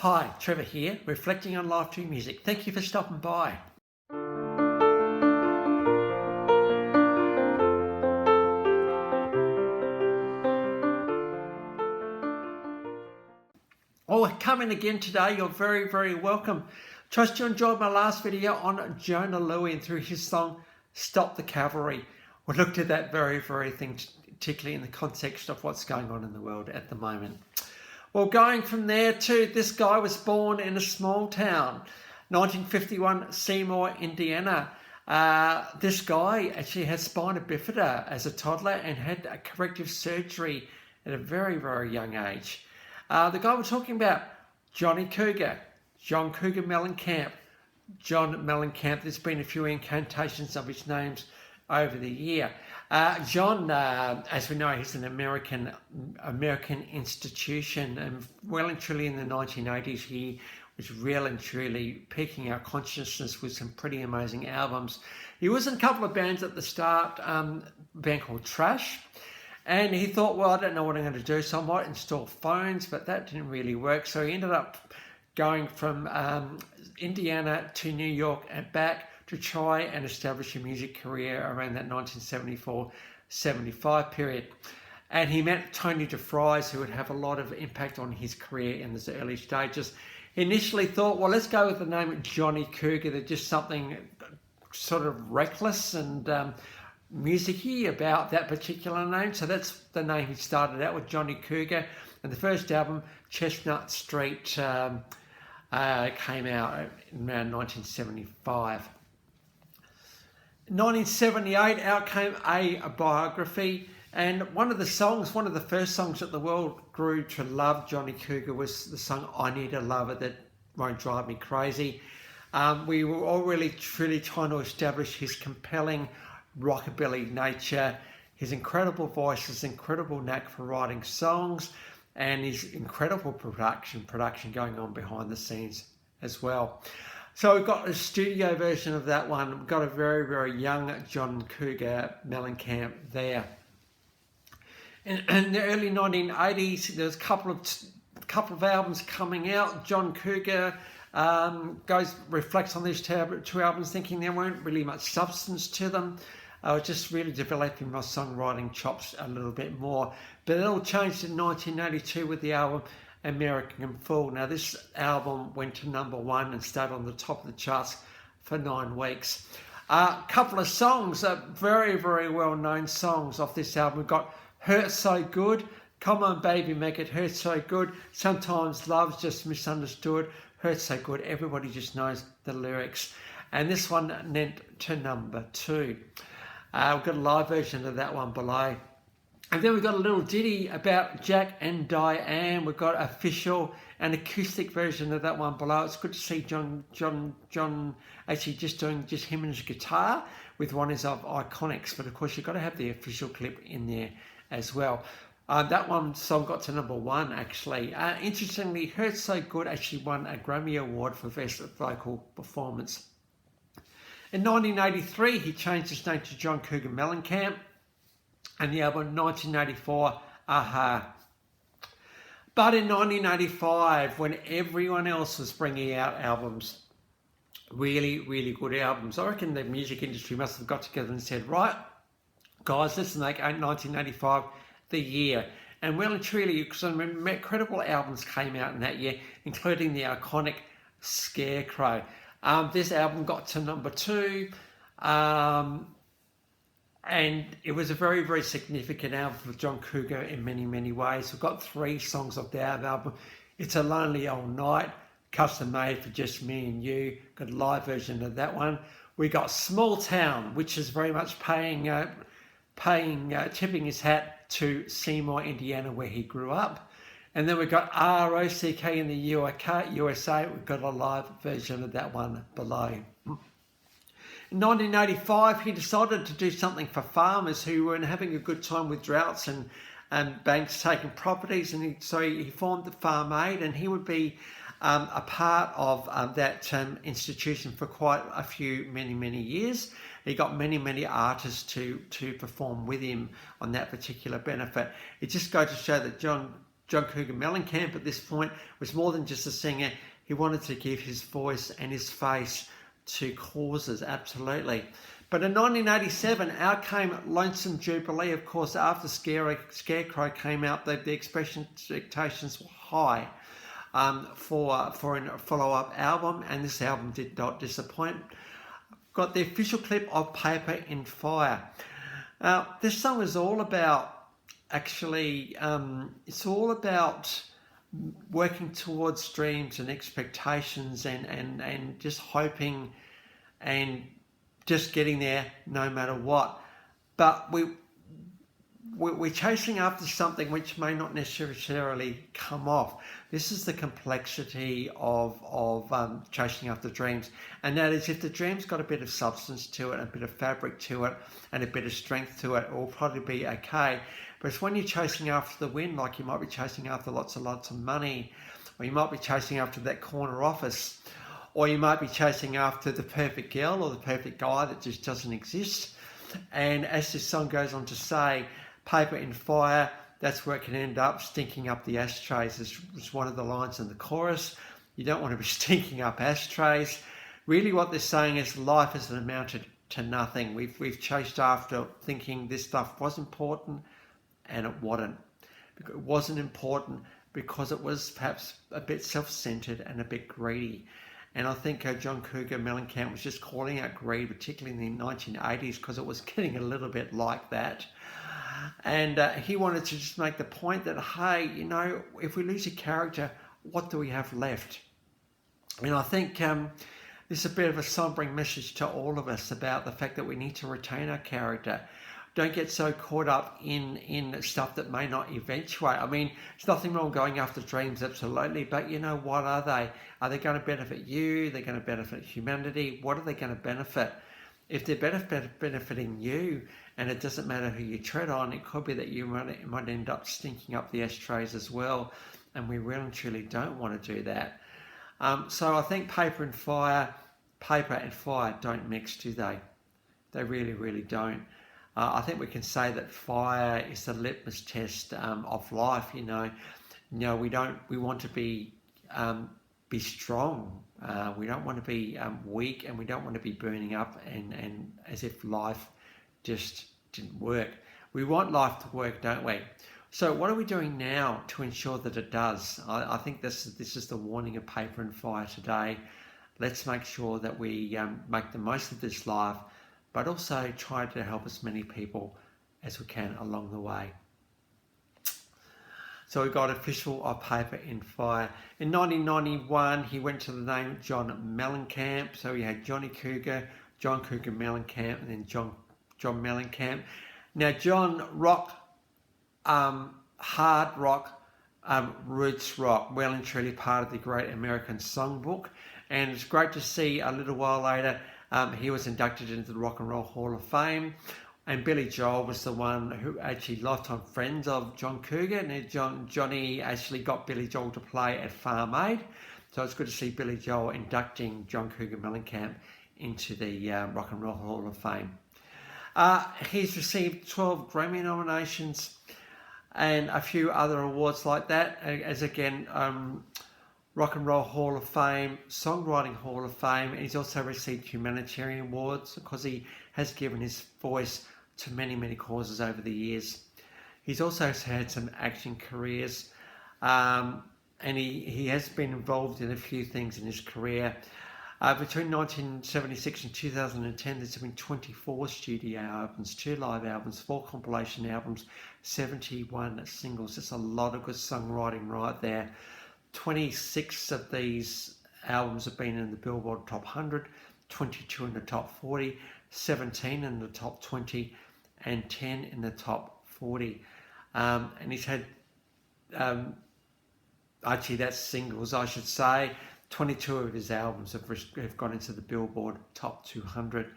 Hi, Trevor here, reflecting on life through music. Thank you for stopping by. Oh, coming again today, you're very, very welcome. Trust you enjoyed my last video on Jona Lewie and through his song, Stop the Cavalry. We looked at that very thing, particularly in the context of what's going on in the world at the moment. Well, going from there to this guy was born in a small town, 1951, Seymour, Indiana. This guy actually had spina bifida as a toddler and had a corrective surgery at a very young age. The guy we're talking about, Johnny Cougar, John Cougar Mellencamp, John Mellencamp. There's been a few incantations of his names over the year. John, as we know, he's an American institution, and well and truly in the 1980s, he was real and truly piquing our consciousness with some pretty amazing albums. He was in a couple of bands at the start, a band called Trash. And he thought, well, I don't know what I'm going to do, so I might install phones, but that didn't really work. So he ended up going from Indiana to New York and back to try and establish a music career around that 1974-75 period. And he met Tony DeFries, who would have a lot of impact on his career in the early stages. He initially thought, well, let's go with the name Johnny Cougar. There's just something sort of reckless and music-y about that particular name, so that's the name he started out with, Johnny Cougar. And the first album, Chestnut Street, came out in around 1975. In 1978, out came a biography, and one of the first songs that the world grew to love Johnny Cougar was the song I Need a Lover That Won't Drive Me Crazy. We were all really truly trying to establish his compelling rockabilly nature, his incredible voice, his incredible knack for writing songs, and his incredible production going on behind the scenes as well. So we've got a studio version of that one. We've got a very young John Cougar Mellencamp there. In the early 1980s, there's a couple of albums coming out. John Cougar reflects on these two albums, thinking there weren't really much substance to them. I was just really developing my songwriting chops a little bit more. But it all changed in 1982 with the album American Fool. Now this album went to #1 and stayed on the top of the charts for 9 weeks. A couple of songs, very well-known songs off this album. We've got Hurt So Good, Come On Baby Make It Hurt So Good, Sometimes Love's Just Misunderstood, Hurt So Good, everybody just knows the lyrics. And this one went to #2. We've got a live version of that one below. And then we've got a little ditty about Jack and Diane. We've got an acoustic version of that one below. It's good to see John actually just doing just him and his guitar with one of Iconics. But of course, you've got to have the official clip in there as well. That one song got to #1 actually. Interestingly, Hurt So Good actually won a Grammy Award for Best Vocal Performance. In 1983, he changed his name to John Cougar Mellencamp, and the album 1984, Aha. But in 1985, when everyone else was bringing out albums, really good albums, I reckon the music industry must have got together and said, right, guys, let's make 1985 the year. And well and truly, some incredible albums came out in that year, including the iconic Scarecrow. This album got to #2, and it was a very significant album for John Cougar in many ways. We've got 3 songs off the album. It's a Lonely Old Night, custom made for just me and you. Got a live version of that one. We got Smalltown, which is very much tipping his hat to Seymour, Indiana, where he grew up. And then we've got R.O.C.K. in the USA. We've got a live version of that one below. In 1985, he decided to do something for farmers who weren't having a good time with droughts and banks taking properties. And so he formed the Farm Aid, and he would be a part of that institution for quite a few, many years. He got many artists to perform with him on that particular benefit. It just goes to show that John John Cougar Mellencamp at this point was more than just a singer. He wanted to give his voice and his face to causes, absolutely. But in 1987, out came Lonesome Jubilee. Of course, after Scarecrow came out, the expectations were high for a follow-up album, and this album did not disappoint. Got the official clip of Paper in Fire. This song is all about, actually, it's all about working towards dreams and expectations and just hoping and just getting there no matter what. But we're chasing after something which may not necessarily come off. This is the complexity of chasing after dreams, and that is, if the dream's got a bit of substance to it, a bit of fabric to it, and a bit of strength to it, it will probably be okay. But it's when you're chasing after the wind, like you might be chasing after lots of money, or you might be chasing after that corner office, or you might be chasing after the perfect girl or the perfect guy that just doesn't exist. And as this song goes on to say, paper in fire, that's where it can end up, stinking up the ashtrays. It's one of the lines in the chorus. You don't want to be stinking up ashtrays. Really what they're saying is life has amounted to nothing. We've chased after thinking this stuff was important, and it wasn't. It wasn't important because it was perhaps a bit self-centered and a bit greedy. And I think John Cougar Mellencamp was just calling out greed, particularly in the 1980s, because it was getting a little bit like that. And he wanted to just make the point that, hey, you know, if we lose a character, what do we have left? And I think this is a bit of a sombering message to all of us about the fact that we need to retain our character. Don't get so caught up in stuff that may not eventuate. I mean, there's nothing wrong going after dreams, absolutely, but you know, what are they? Are they going to benefit you? They're going to benefit humanity? What are they going to benefit? If they're benefiting you, and it doesn't matter who you tread on, it could be that you might end up stinking up the ashtrays as well, and we really and truly don't want to do that. So I think paper and fire don't mix, do they? They really, really don't. I think we can say that fire is the litmus test of life. We want to be strong. We don't want to be weak, and we don't want to be burning up and as if life just didn't work. We want life to work, don't we? So what are we doing now to ensure that it does? I think this is the warning of paper and fire today. Let's make sure that we make the most of this life, but also try to help as many people as we can along the way. So we got official of Paper in Fire. In 1991, he went to the name John Mellencamp. So we had Johnny Cougar, John Cougar Mellencamp, and then John Mellencamp. Now, John rock, hard rock, roots rock, well and truly part of the Great American Songbook. And it's great to see a little while later, he was inducted into the Rock and Roll Hall of Fame. And Billy Joel was the one who actually lifetime friends of John Cougar. And Johnny actually got Billy Joel to play at Farm Aid. So it's good to see Billy Joel inducting John Cougar Mellencamp into the Rock and Roll Hall of Fame. He's received 12 Grammy nominations and a few other awards like that. As again, Rock and Roll Hall of Fame, Songwriting Hall of Fame, and he's also received humanitarian awards because he has given his voice to many, many causes over the years. He's also had some acting careers, and he has been involved in a few things in his career. Between 1976 and 2010, there's been 24 studio albums, 2 live albums, 4 compilation albums, 71 singles. That's a lot of good songwriting right there. 26 of these albums have been in the Billboard Top 100, 22 in the Top 40, 17 in the Top 20, and 10 in the Top 40. And he's had, actually that's singles, I should say. 22 of his albums have gone into the Billboard Top 200,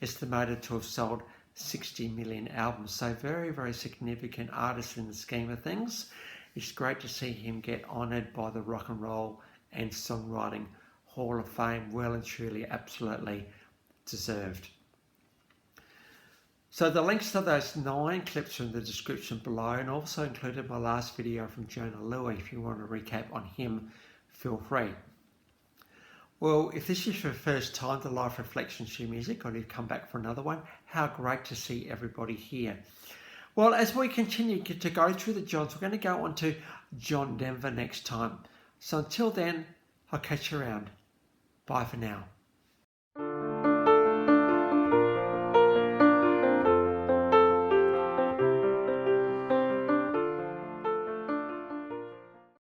estimated to have sold 60 million albums. So very, very significant artist in the scheme of things. It's great to see him get honoured by the Rock and Roll and Songwriting Hall of Fame. Well and truly, absolutely deserved. So the links to those 9 clips are in the description below, and also included my last video from Jona Lewie. If you want to recap on him, feel free. Well, if this is your first time to Live Reflection Sheet Music, or you've come back for another one, how great to see everybody here. Well, as we continue to go through the Johns, we're going to go on to John Denver next time. So until then, I'll catch you around. Bye for now.